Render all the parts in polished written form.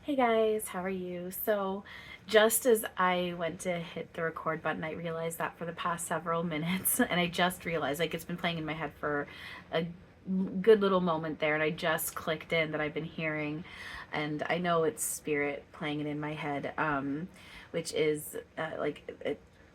Hey guys, how are you? So, just as I went to hit the record button, I realized that for the past several minutes, and I just realized like it's been playing in my head for a good little moment there, and I just clicked in that I've been hearing, and I know it's Spirit playing it in my head, which is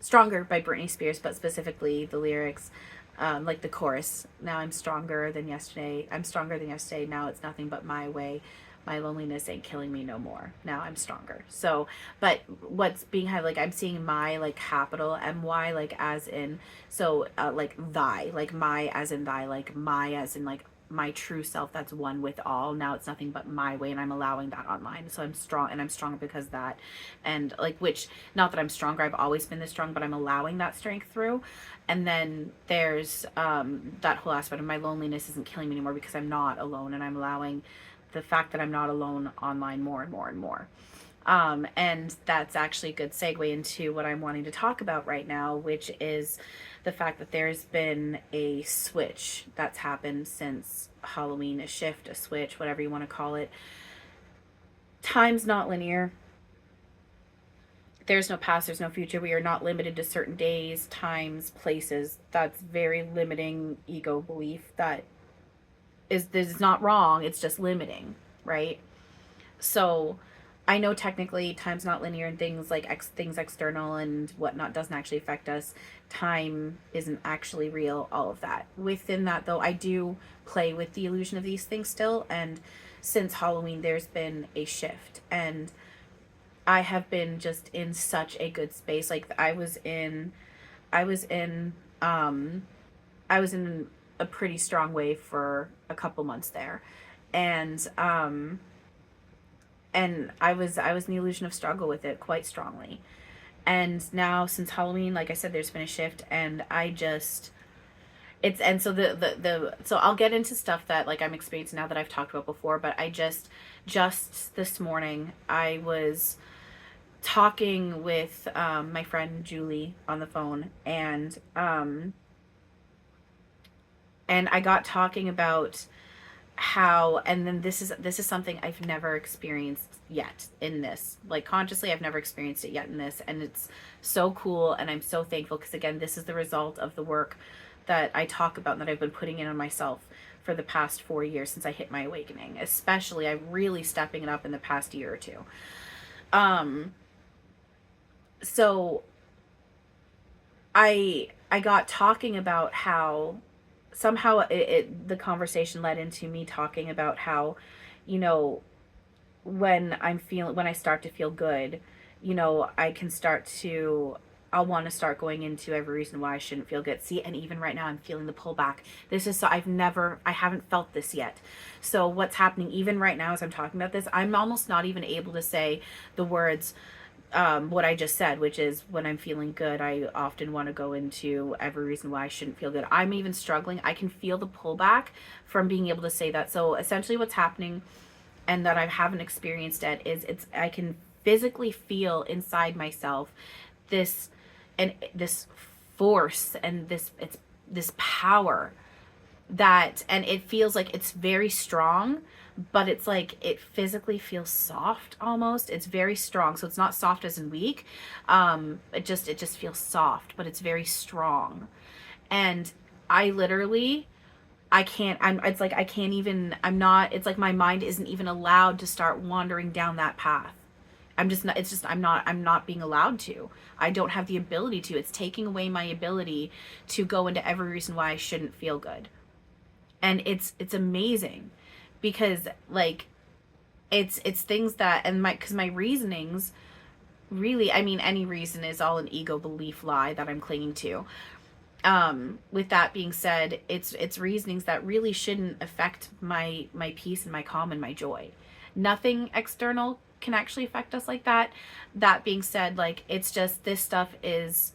Stronger by Britney Spears, but specifically the lyrics. Like the chorus, now I'm stronger than yesterday. I'm stronger than yesterday. Now it's nothing but my way. My loneliness ain't killing me no more. Now I'm stronger. So, but what's being had, like, I'm seeing my, like, capital my, like, as in, so like thy, like my as in thy, like my as in like my true self that's one with all. Now it's nothing but my way, and I'm allowing that online. So I'm strong, and I'm stronger because of that. And like, which, not that I'm stronger, I've always been this strong, but I'm allowing that strength through. And then there's that whole aspect of my loneliness isn't killing me anymore because I'm not alone, and I'm allowing the fact that I'm not alone online more and more and more. And that's actually a good segue into what I'm wanting to talk about right now, which is the fact that there's been a switch that's happened since Halloween, a shift, a switch, whatever you want to call it. Time's not linear. There's no past, there's no future. We are not limited to certain days, times, places. That's very limiting ego belief that is this is not wrong, it's just limiting, right? So I know technically time's not linear, and things like things external and whatnot doesn't actually affect us. Time isn't actually real, all of that. Within that, though, I do play with the illusion of these things still. And since Halloween, there's been a shift. And I have been just in such a good space. Like I was in, um, I was in a pretty strong way for a couple months there. And, I was in the illusion of struggle with it quite strongly. And now since Halloween, like I said, there's been a shift, and I just it's and so the so I'll get into stuff that like I'm experiencing now that I've talked about before, but I just this morning I was talking with my friend Julie on the phone, and I got talking about how, and then this is something I've never experienced yet in this, like consciously I've never experienced it yet in this, and it's so cool, and I'm so thankful because again, this is the result of the work that I talk about and that I've been putting in on myself for the past 4 years since I hit my awakening. Especially I'm really stepping it up in the past year or two. um so I got talking about how somehow the conversation led into me talking about how, you know, when I start to feel good, I can start to I'll want to start going into every reason why I shouldn't feel good. See, and even right now I'm feeling the pullback. This is so I haven't felt this yet. So what's happening even right now as I'm talking about this, I'm almost not even able to say the words, what I just said, which is when I'm feeling good, I often want to go into every reason why I shouldn't feel good. I'm even struggling. I can feel the pullback from being able to say that. So essentially what's happening, and that I haven't experienced yet, is I can physically feel inside myself this this force, and this power that, and it feels like it's very strong, but it's like it physically feels soft almost. It's very strong, so it's not soft as in weak. It just feels soft, but it's very strong. And I literally I can't I'm it's like I can't even I'm not it's like my mind isn't even allowed to start wandering down that path. I'm just not it's just I'm not being allowed to. I don't have the ability to. It's taking away my ability to go into every reason why I shouldn't feel good. And it's amazing because like it's things that, and my because my reasonings, really, I mean, any reason is all an ego belief lie that I'm clinging to. With that being said, it's reasonings that really shouldn't affect my peace and my calm and my joy. Nothing external can actually affect us like that. That being said, like, it's just this stuff is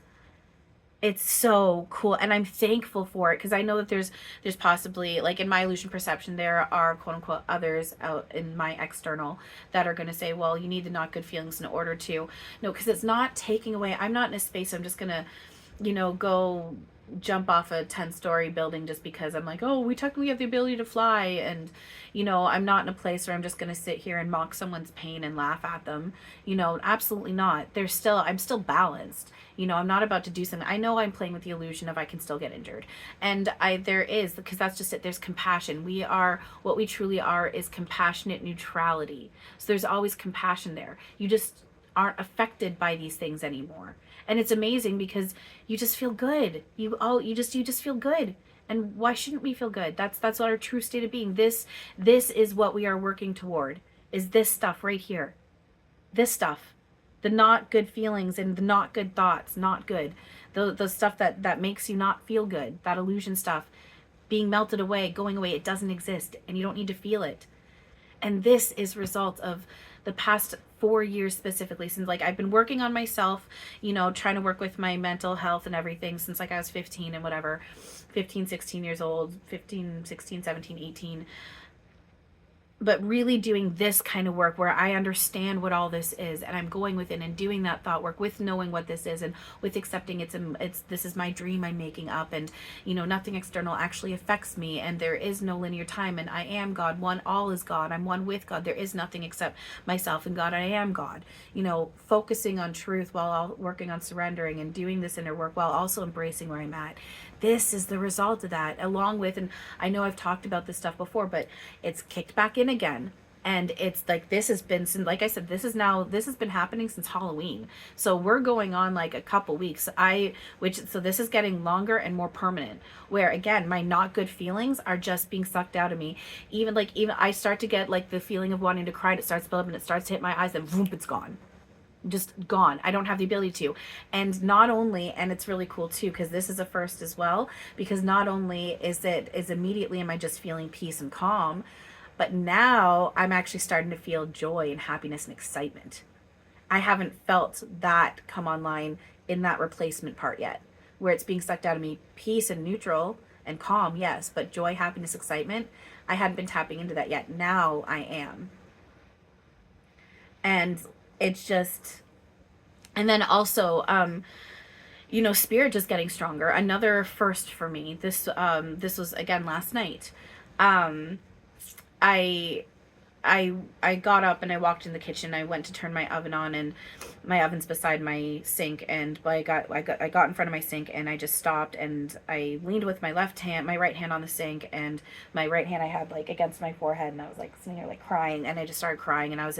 it's so cool, and I'm thankful for it because I know that there's possibly, like, in my illusion perception, there are quote unquote others out in my external that are going to say, well, you need the not good feelings in order to. No, because it's not taking away. I'm not in a space I'm just going to go jump off a 10-story building just because I'm like, oh, we technically have the ability to fly. And, I'm not in a place where I'm just going to sit here and mock someone's pain and laugh at them. Absolutely not. I'm still balanced. I'm not about to do something. I know I'm playing with the illusion of I can still get injured. And there is, because that's just it. There's compassion. What we truly are is compassionate neutrality. So there's always compassion there. You just aren't affected by these things anymore. And it's amazing because you just feel good. You just feel good. And why shouldn't we feel good? That's our true state of being. This is what we are working toward. Is this stuff right here. This stuff. The not good feelings and the not good thoughts, not good. The stuff that makes you not feel good, that illusion stuff being melted away, going away, it doesn't exist and you don't need to feel it. And this is result of the past 4 years specifically, since I've been working on myself, trying to work with my mental health and everything since I was 15 and whatever, 15, 16 years old, 15, 16, 17, 18. But really doing this kind of work where I understand what all this is and I'm going within and doing that thought work with knowing what this is and with accepting this is my dream I'm making up, and nothing external actually affects me, and there is no linear time, and I am God, one, all is God, I'm one with God, there is nothing except myself and God, I am God. Focusing on truth while working on surrendering and doing this inner work while also embracing where I'm at. This is the result of that, along with, and I know I've talked about this stuff before, but it's kicked back in again. And it's this has been, since, like I said, this has been happening since Halloween. So we're going on a couple weeks. So this is getting longer and more permanent, where again, my not good feelings are just being sucked out of me. Even I start to get the feeling of wanting to cry, and it starts to build up and it starts to hit my eyes, and boom, it's gone. Just gone. I don't have the ability to. And not only, and it's really cool too, because this is a first as well, because not only is immediately am I just feeling peace and calm, but now I'm actually starting to feel joy and happiness and excitement. I haven't felt that come online in that replacement part yet, where it's being sucked out of me. Peace and neutral and calm, yes, but joy, happiness, excitement, I hadn't been tapping into that yet. Now I am. And it's just, and then also, spirit just getting stronger. Another first for me. This was again last night. I got up and I walked in the kitchen. I went to turn my oven on, and my oven's beside my sink. And I got in front of my sink, and I just stopped, and I leaned with my right hand on the sink, and my right hand I had against my forehead, and I was sitting there crying, and I just started crying, and I was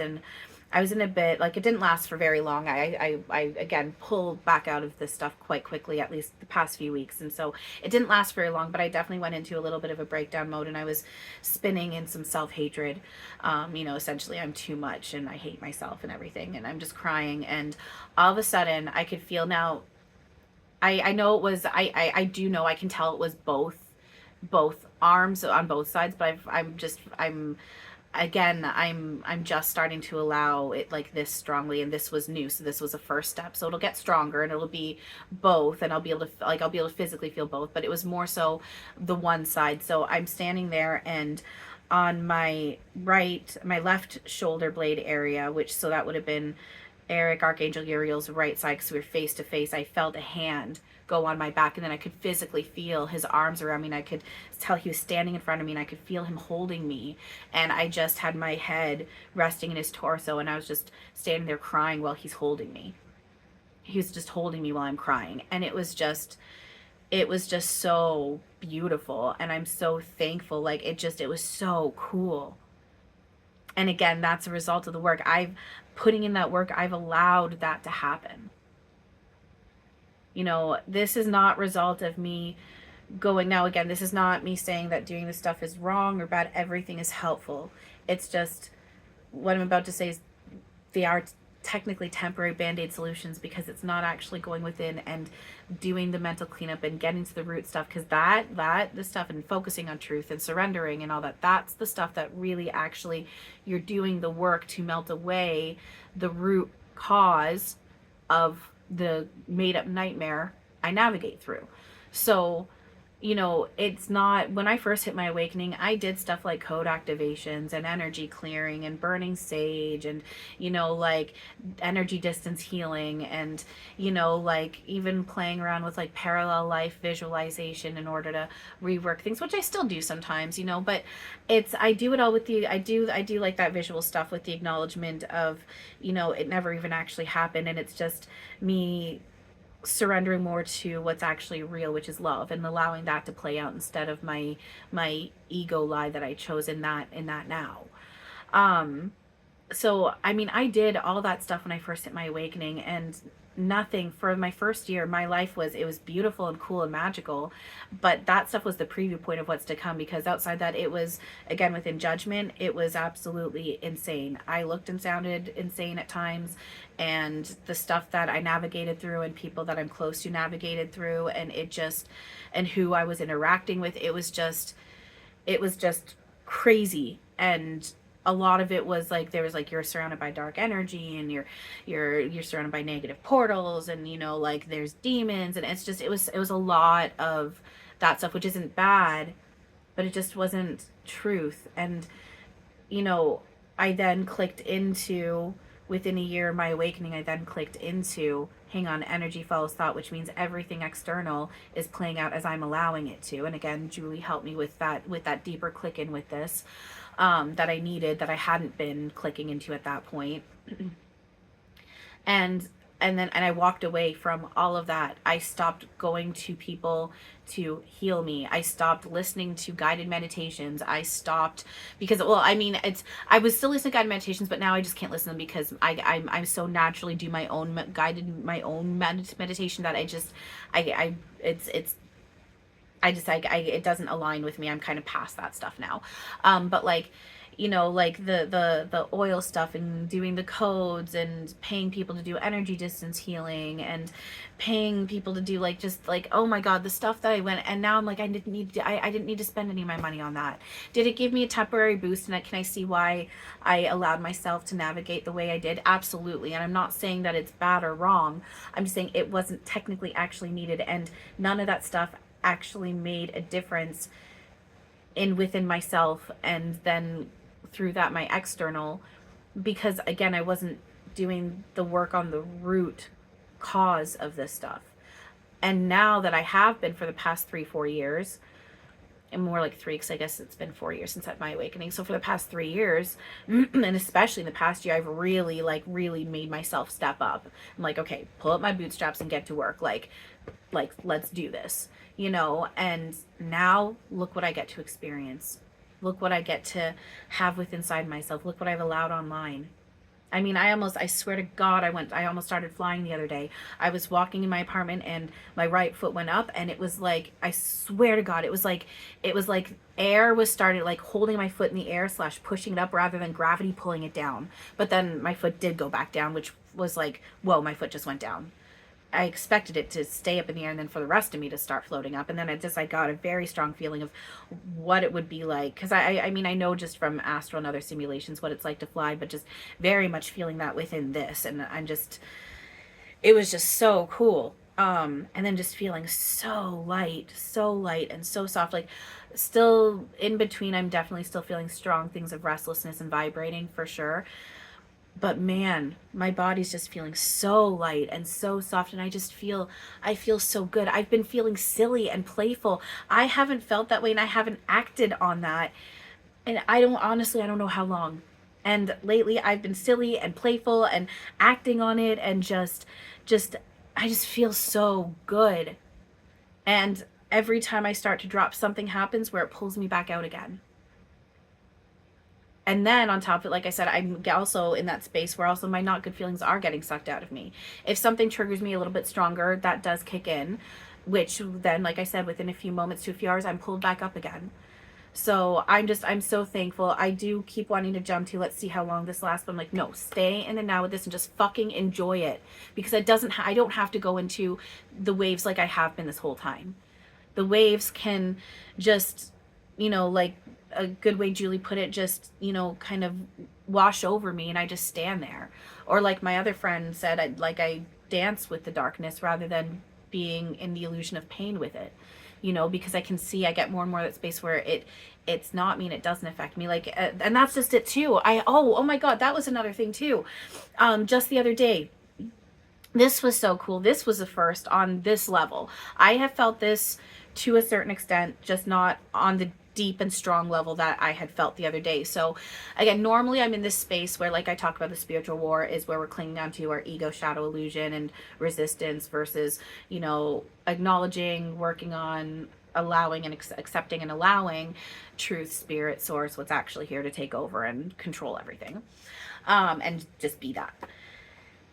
in a bit, it didn't last for very long. I again pulled back out of this stuff quite quickly, at least the past few weeks. And so it didn't last very long, but I definitely went into a little bit of a breakdown mode, and I was spinning in some self-hatred. Essentially I'm too much and I hate myself and everything, and I'm just crying. And all of a sudden I could feel now, I know it was, I do know, I can tell it was both arms on both sides, but I'm just starting to allow it this strongly, and this was new, so this was a first step. So it'll get stronger, and it'll be both, and I'll be able to physically feel both, but it was more so the one side. So I'm standing there, and on my left shoulder blade area, so that would have been Eric, Archangel Uriel's right side, because we were face to face, I felt a hand go on my back, and then I could physically feel his arms around me, and I could tell he was standing in front of me, and I could feel him holding me, and I just had my head resting in his torso, and I was just standing there crying while he's holding me. He was just holding me while I'm crying, and it was just so beautiful, and I'm so thankful. It was so cool. And again, that's a result of the work I've putting in that work. I've allowed that to happen. This is not result of me going, now again, this is not me saying that doing this stuff is wrong or bad. Everything is helpful. It's just what I'm about to say is they are technically temporary band-aid solutions, because it's not actually going within and doing the mental cleanup and getting to the root stuff, because the stuff and focusing on truth and surrendering and all that, that's the stuff that really actually you're doing the work to melt away the root cause of the made-up nightmare I navigate through. So you know, it's not, when I first hit my awakening, I did stuff like code activations and energy clearing and burning sage and, you know, like energy distance healing and, you know, like even playing around with like parallel life visualization in order to rework things, which I still do sometimes, you know, but it's, I do it all with the, I do like that visual stuff with the acknowledgement of, you know, it never even actually happened. And it's just me surrendering more to what's actually real, which is love, and allowing that to play out instead of my ego lie that I chose in that now. um so I mean, I did all that stuff when I first hit my awakening, and nothing for my first year. My life was, it was beautiful and cool and magical, but that stuff was the preview point of what's to come, because outside that, it was, again, within judgment, it was absolutely insane. I looked and sounded insane at times, and the stuff that I navigated through and people that I'm close to navigated through, and it just, and who I was interacting with, it was just crazy. And a lot of it was like, there was like, you're surrounded by dark energy, and you're surrounded by negative portals, and you know, like there's demons, and it's just, it was a lot of that stuff, which isn't bad, but it just wasn't truth. And you know, I then clicked into, within a year of my awakening, I then clicked into, hang on, energy follows thought, which means everything external is playing out as I'm allowing it to. And again, Julie helped me with that deeper click in with this, that I needed, that I hadn't been clicking into at that point. and and I walked away from all of that. I stopped going to people to heal me. I stopped listening to guided meditations. I stopped, because, well, I mean, it's, I was still listening to guided meditations, but now I just can't listen to them, because I'm so naturally do my own guided, my own meditation, that I it's I just, it doesn't align with me. I'm kind of past that stuff now. But like, you know, like the oil stuff, and doing the codes, and paying people to do energy distance healing, and paying people to do like, just like, oh my God, the stuff that I went, and now I'm like, I didn't need to spend any of my money on that. Did it give me a temporary boost? And can I see why I allowed myself to navigate the way I did? Absolutely. And I'm not saying that it's bad or wrong. I'm just saying it wasn't technically actually needed, and none of that stuff actually made a difference in within myself, and then through that my external, because again, I wasn't doing the work on the root cause of this stuff. And now that I have been for the past 3-4 years, and more like three, because I guess it's been 4 years since my awakening, so for the past 3 years, and especially in the past year, I've really made myself step up. I'm like, okay, pull up my bootstraps and get to work, like let's do this, you know. And now look what I get to experience, look what I get to have with inside myself, look what I've allowed online. I mean, I swear to God, I almost started flying the other day. I was walking in my apartment, and my right foot went up, and it was like, I swear to God, it was like air was started like holding my foot in the air / pushing it up, rather than gravity pulling it down. But then my foot did go back down, which was like, whoa, my foot just went down. I expected it to stay up in the air, and then for the rest of me to start floating up. And then I got a very strong feeling of what it would be like. Because I mean, I know just from astral and other simulations what it's like to fly, but just very much feeling that within this. And it was just so cool. And then just feeling so light and so soft. Like, still in between, I'm definitely still feeling strong things of restlessness and vibrating for sure. But man, my body's just feeling so light and so soft, and I feel so good. I've been feeling silly and playful. I haven't felt that way, and I haven't acted on that, and I don't know how long. And lately I've been silly and playful and acting on it, and I just feel so good. And every time I start to drop, something happens where it pulls me back out again. And then on top of it, like I said, I'm also in that space where also my not good feelings are getting sucked out of me. If something triggers me a little bit stronger, that does kick in, which then, like I said, within a few moments to a few hours, I'm pulled back up again. So I'm so thankful. I do keep wanting to jump to, let's see how long this lasts, but I'm like, no, stay in the now with this and just fucking enjoy it, because I don't have to go into the waves like I have been this whole time. The waves can just, you know, like a good way Julie put it, just, you know, kind of wash over me, and I just stand there. Or like my other friend said, I dance with the darkness rather than being in the illusion of pain with it. you know, because I can see I get more and more that space where it's not mean it doesn't affect me. Like, and that's just it too. Oh my God, that was another thing too. Just the other day, this was so cool. This was the first on this level. I have felt this to a certain extent, just not on the deep and strong level that I had felt the other day. So again, normally I'm in this space where, like I talk about, the spiritual war is where we're clinging on to our ego, shadow, illusion, and resistance versus, you know, acknowledging, working on, allowing and accepting and allowing truth, spirit, source, what's actually here to take over and control everything, and just be that.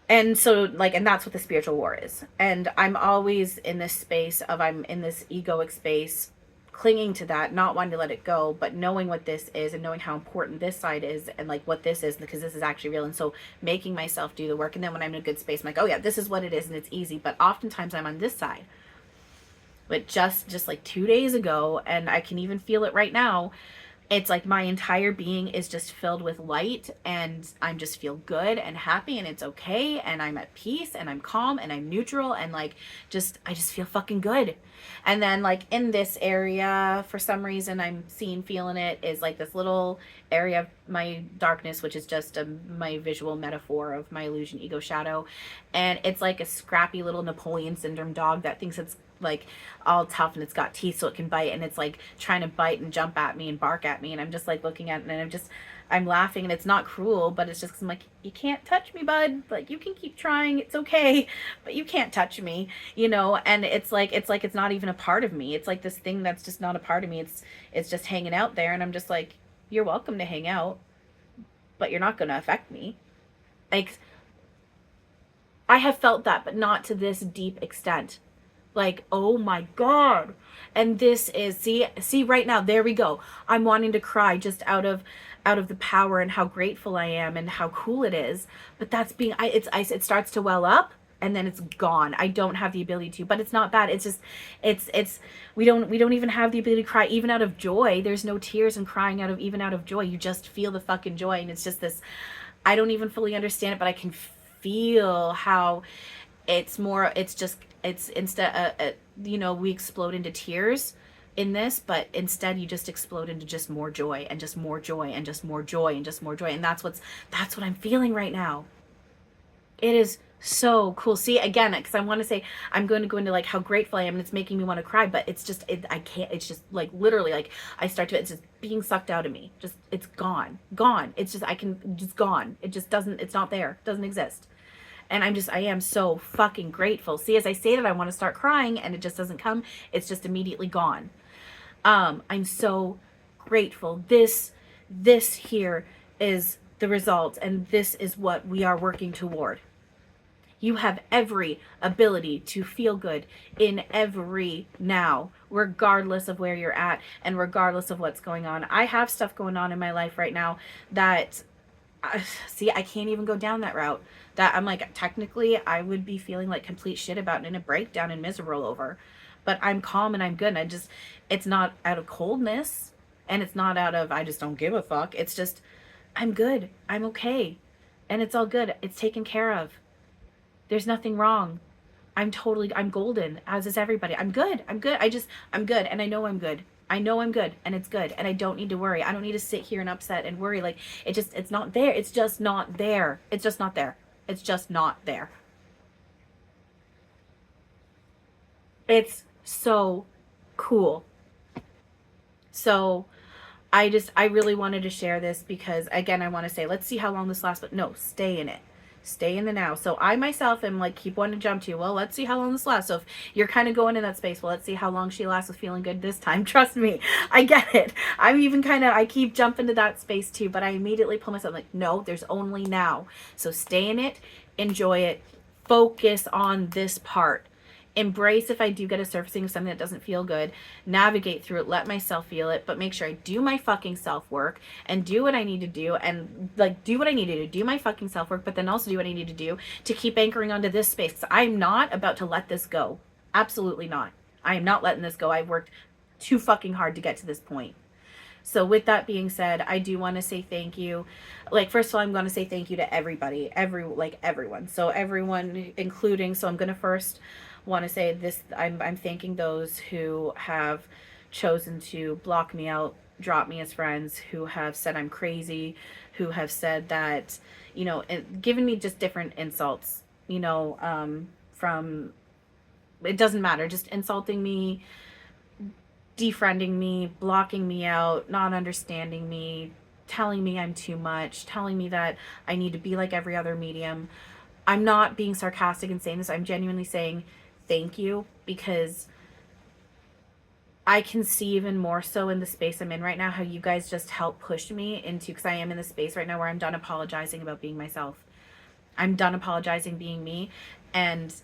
And so, like, and that's what the spiritual war is. And I'm always in this space of, I'm in this egoic space, clinging to that, not wanting to let it go, but knowing what this is and knowing how important this side is, and like what this is, because this is actually real. And so making myself do the work. And then when I'm in a good space, I'm like, oh yeah, this is what it is, and it's easy. But oftentimes I'm on this side. But just like 2 days ago, and I can even feel it right now, it's like my entire being is just filled with light, and I'm just feel good and happy, and it's okay, and I'm at peace, and I'm calm, and I'm neutral, and like I just feel fucking good. And then like in this area, for some reason I'm feeling it, is like this little area of my darkness, which is just my visual metaphor of my illusion, ego, shadow. And it's like a scrappy little Napoleon syndrome dog that thinks it's like all tough and it's got teeth so it can bite, and it's like trying to bite and jump at me and bark at me, and I'm just like looking at it, and I'm laughing, and it's not cruel, but it's just 'cause I'm like, you can't touch me, bud. Like, you can keep trying, it's okay, but you can't touch me, you know. And it's like it's not even a part of me. It's like this thing that's just not a part of me. It's just hanging out there, and I'm just like, you're welcome to hang out, but you're not going to affect me. Like, I have felt that, but not to this deep extent. Like, oh my God. And this is, see right now, there we go. I'm wanting to cry just out of the power and how grateful I am and how cool it is. But that's being, it starts to well up, and then it's gone. I don't have the ability to, but it's not bad. It's just, we don't even have the ability to cry even out of joy. There's no tears and crying even out of joy. You just feel the fucking joy. And it's just this, I don't even fully understand it, but I can feel how it's more, it's instead, you know, we explode into tears in this, but instead you just explode into just more joy, and just more joy, and just more joy, and just more joy. And that's what I'm feeling right now. It is so cool. See, again, because I want to say, I'm going to go into like how grateful I am, and it's making me want to cry, but it's just, I can't, it's just like literally like I start to, it's just being sucked out of me. Just, it's gone. It's just, just gone. It just doesn't, it's not there. It doesn't exist. And I am so fucking grateful. See, as I say that, I want to start crying, and it just doesn't come. It's just immediately gone. I'm so grateful. This here is the result, and this is what we are working toward. You have every ability to feel good in every now, regardless of where you're at and regardless of what's going on. I have stuff going on in my life right now that, see, I can't even go down that route. That I'm like, technically I would be feeling like complete shit about and in a breakdown and miserable over. But I'm calm and I'm good. And it's not out of coldness, and it's not out of, I just don't give a fuck. It's just, I'm good. I'm okay. And it's all good. It's taken care of. There's nothing wrong. I'm golden, as is everybody. I'm good. I'm good. I'm good. And I know I'm good. I know I'm good, and it's good, and I don't need to worry. I don't need to sit here and upset and worry. Like, it's not there. It's just not there. It's just not there. It's just not there. It's so cool. So I really wanted to share this because, again, I want to say, let's see how long this lasts, but no, stay in it. Stay in the now. So I myself am like, keep wanting to jump to, well, let's see how long this lasts. So if you're kind of going in that space, well, let's see how long she lasts with feeling good this time. Trust me, I get it. I'm even I keep jumping to that space too, but I immediately pull myself like, no, there's only now. So stay in it, enjoy it, focus on this part. Embrace if I do get a surfacing of something that doesn't feel good, navigate through it, let myself feel it, but make sure I do my fucking self-work and do what I need to do, and like do what I need to do my fucking self-work, but then also do what I need to do to keep anchoring onto this space. 'Cause I'm not about to let this go. Absolutely not. I am not letting this go. I've worked too fucking hard to get to this point. So with that being said, I do want to say thank you. Like, first of all, I'm going to say thank you to everybody, everyone. So everyone, including, so I'm going to first want to say this, I'm thanking those who have chosen to block me out, drop me as friends, who have said I'm crazy, who have said that, given me just different insults, from, it doesn't matter, just insulting me, defriending me, blocking me out, not understanding me, telling me I'm too much, telling me that I need to be like every other medium. I'm not being sarcastic in saying this. I'm genuinely saying thank you, because I can see even more so in the space I'm in right now how you guys just help push me into, because I am in the space right now where I'm done apologizing about being myself. I'm done apologizing being me. And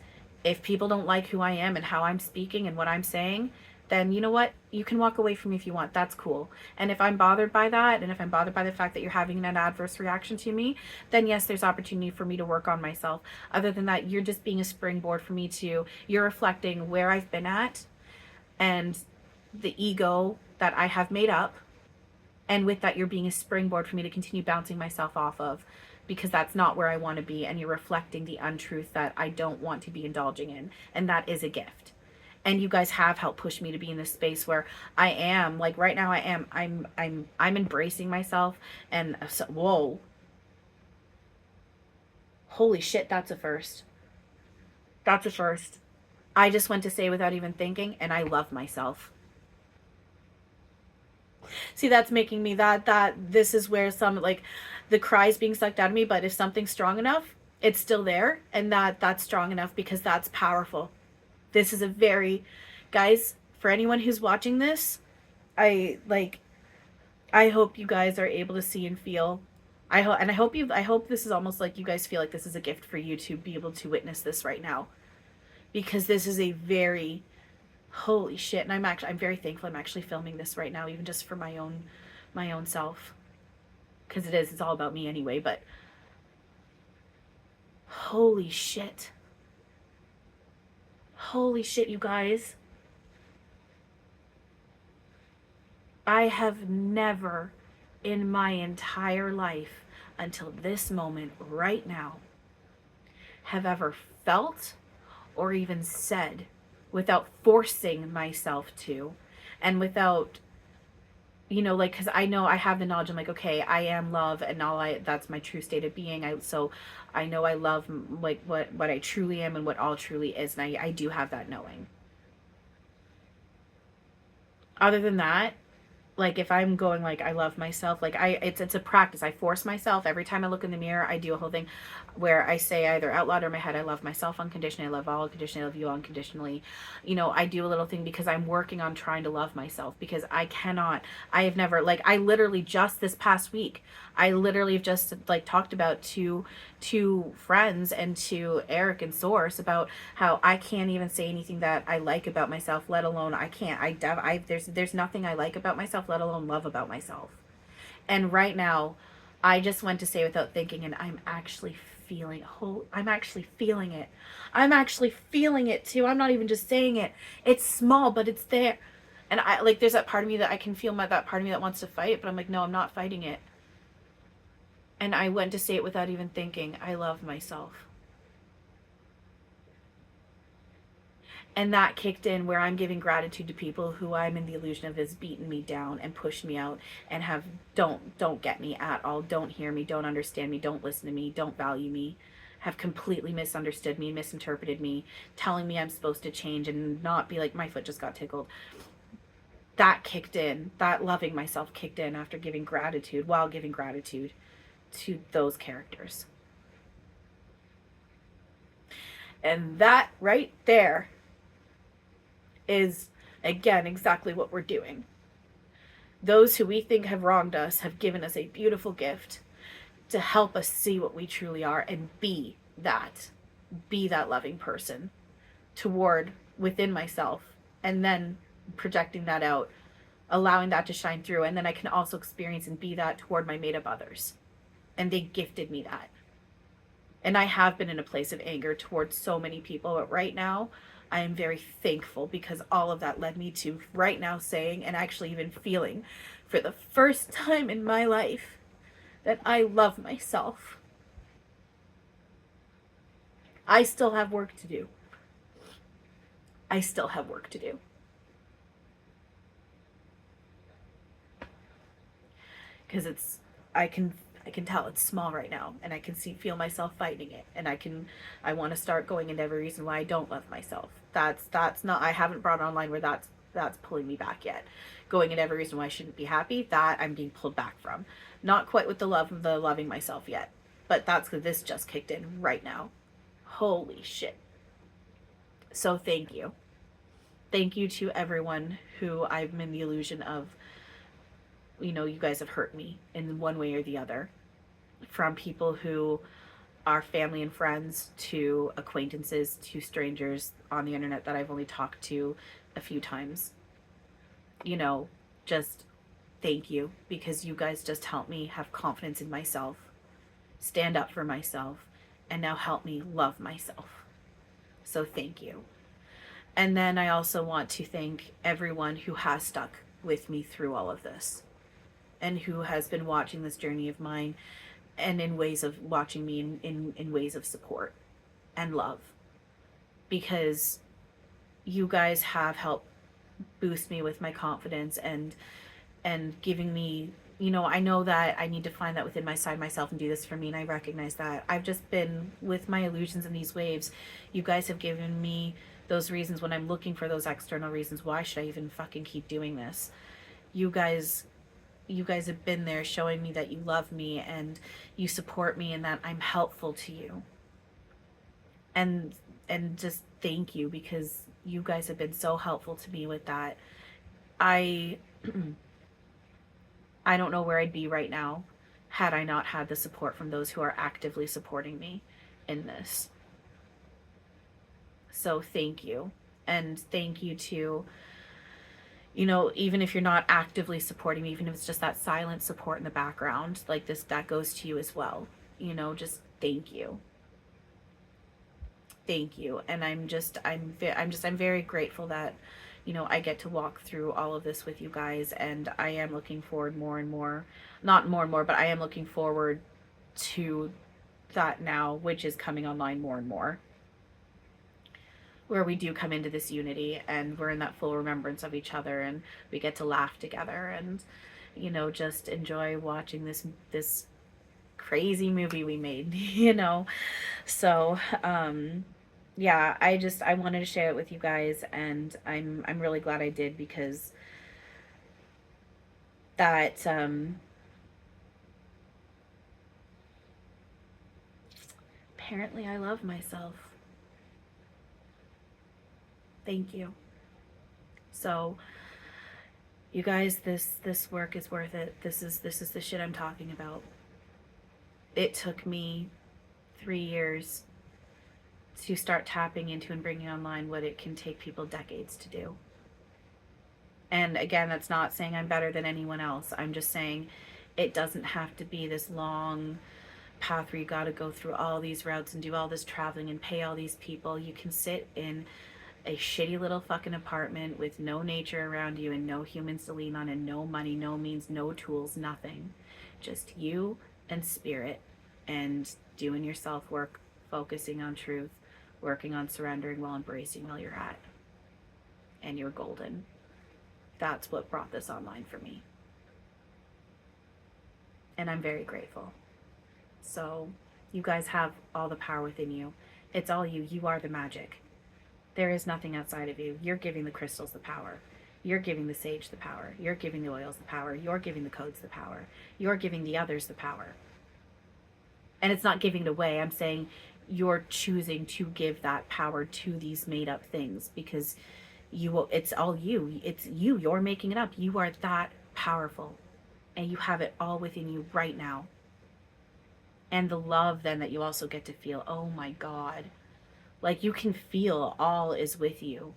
if people don't like who I am and how I'm speaking and what I'm saying, then you know what? You can walk away from me if you want. That's cool. And if I'm bothered by that, and if I'm bothered by the fact that you're having an adverse reaction to me, then yes, there's opportunity for me to work on myself. Other than that, you're just being a springboard for me to, you're reflecting where I've been at and the ego that I have made up. And with that, you're being a springboard for me to continue bouncing myself off of, because that's not where I want to be. And you're reflecting the untruth that I don't want to be indulging in. And that is a gift. And you guys have helped push me to be in this space where I am, like right now I'm embracing myself. And so, whoa, holy shit, that's a first. That's a first. I just went to say without even thinking, and I love myself. See, that's making me that this is where some, like, the cry's being sucked out of me, but if something's strong enough, it's still there, and that's strong enough, because that's powerful. This is a very, guys, for anyone who's watching this, I hope you guys are able to see and feel. I hope this is almost like you guys feel like this is a gift for you to be able to witness this right now, because this is a very, holy shit. And I'm very thankful I'm actually filming this right now, even just for my own self, because it's all about me anyway. But holy shit, you guys, I have never in my entire life until this moment right now have ever felt or even said, without forcing myself to, and without, like, because I know I have the knowledge. I'm like, okay, I am love, and that's my true state of being. So I know I love, like, what I truly am and what all truly is, and I do have that knowing. Other than that, like, if I'm going, like, I love myself, like, it's a practice. I force myself every time I look in the mirror. I do a whole thing where I say either out loud or in my head, I love myself unconditionally, I love all unconditionally, I love you unconditionally. I do a little thing because I'm working on trying to love myself, because I have never, like, I literally just this past week, I literally have just, like, talked about to friends and to Eric and Source about how I can't even say anything that I like about myself, let alone there's nothing I like about myself, let alone love about myself. And right now, I just went to say without thinking, and I'm actually feeling, I'm actually feeling it. I'm actually feeling it too. I'm not even just saying it. It's small, but it's there. And there's that part of me that I can feel that part of me that wants to fight, but I'm like, no, I'm not fighting it. And I went to say it without even thinking. I love myself. And that kicked in where I'm giving gratitude to people who I'm in the illusion of has beaten me down and pushed me out and don't get me at all, don't hear me, don't understand me, don't listen to me, don't value me, have completely misunderstood me, misinterpreted me, telling me I'm supposed to change and not be like, my foot just got tickled. That kicked in, that loving myself kicked in after giving gratitude, while giving gratitude to those characters. And that right there is, again, exactly what we're doing. Those who we think have wronged us have given us a beautiful gift to help us see what we truly are and be that loving person toward within myself, and then projecting that out, allowing that to shine through, and then I can also experience and be that toward my made up others. And they gifted me that. And I have been in a place of anger towards so many people, but right now I am very thankful, because all of that led me to right now saying, and actually even feeling for the first time in my life, that I love myself. I still have work to do. I still have work to do. Because I can tell it's small right now, and I can feel myself fighting it, and I want to start going into every reason why I don't love myself. That's not, I haven't brought online where that's pulling me back yet. Going into every reason why I shouldn't be happy, that I'm being pulled back from. Not quite with the loving myself yet, but that's because this just kicked in right now. Holy shit. So thank you. Thank you to everyone who I'm in the illusion of, you guys have hurt me in one way or the other. From people who are family and friends, to acquaintances, to strangers on the internet that I've only talked to a few times. Just thank you, because you guys just help me have confidence in myself, stand up for myself, and now help me love myself. So thank you. And then I also want to thank everyone who has stuck with me through all of this, and who has been watching this journey of mine, and in ways of watching me in ways of support and love. Because you guys have helped boost me with my confidence, and giving me, I know that I need to find that within myself and do this for me, and I recognize that. I've just been with my illusions in these waves. You guys have given me those reasons when I'm looking for those external reasons. Why should I even fucking keep doing this? You guys have been there showing me that you love me and you support me and that I'm helpful to you. And just thank you, because you guys have been so helpful to me with that. I don't know where I'd be right now had I not had the support from those who are actively supporting me in this. So thank you. And thank you to, even if you're not actively supporting me, even if it's just that silent support in the background, like this, that goes to you as well. Just thank you. Thank you. And I'm very grateful that, I get to walk through all of this with you guys, and I am looking forward more and more, not more and more, but I am looking forward to that now, which is coming online more and more, where we do come into this unity and we're in that full remembrance of each other, and we get to laugh together, and just enjoy watching this crazy movie we made. So yeah, I wanted to share it with you guys, and I'm really glad I did, because that apparently I love myself. Thank you. So you guys, this work is worth it. This is the shit I'm talking about. It took me 3 years to start tapping into and bringing online what it can take people decades to do. And again, that's not saying I'm better than anyone else. I'm just saying it doesn't have to be this long path where you got to go through all these routes and do all this traveling and pay all these people. You can sit in a shitty little fucking apartment with no nature around you and no humans to lean on and no money, no means, no tools, nothing. Just you and spirit, and doing your self work, focusing on truth, working on surrendering while embracing where you're at. And you're golden. That's what brought this online for me. And I'm very grateful. So you guys have all the power within you. It's all you. You are the magic. There is nothing outside of you. You're giving the crystals the power. You're giving the sage the power. You're giving the oils the power. You're giving the codes the power. You're giving the others the power. And it's not giving it away. I'm saying you're choosing to give that power to these made up things, because it's all you. It's you. You're making it up. You are that powerful, and you have it all within you right now. And the love then that you also get to feel. Oh my God. Like, you can feel all is with you,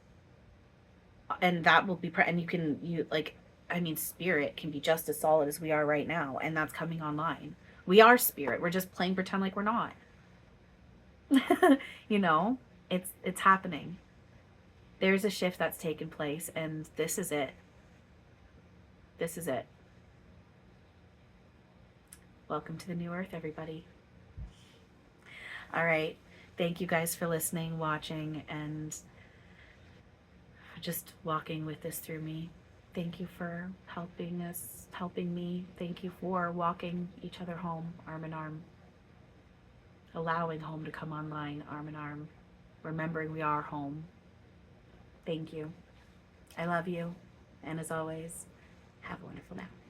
and that will be and spirit can be just as solid as we are right now, and that's coming online. We are spirit. We're just playing pretend like we're not. It's happening. There's a shift that's taken place, and this is it. This is it. Welcome to the new earth, everybody. All right. Thank you guys for listening, watching, and just walking with this through me. Thank you for helping me. Thank you for walking each other home, arm in arm. Allowing home to come online, arm in arm. Remembering we are home. Thank you. I love you. And as always, have a wonderful now.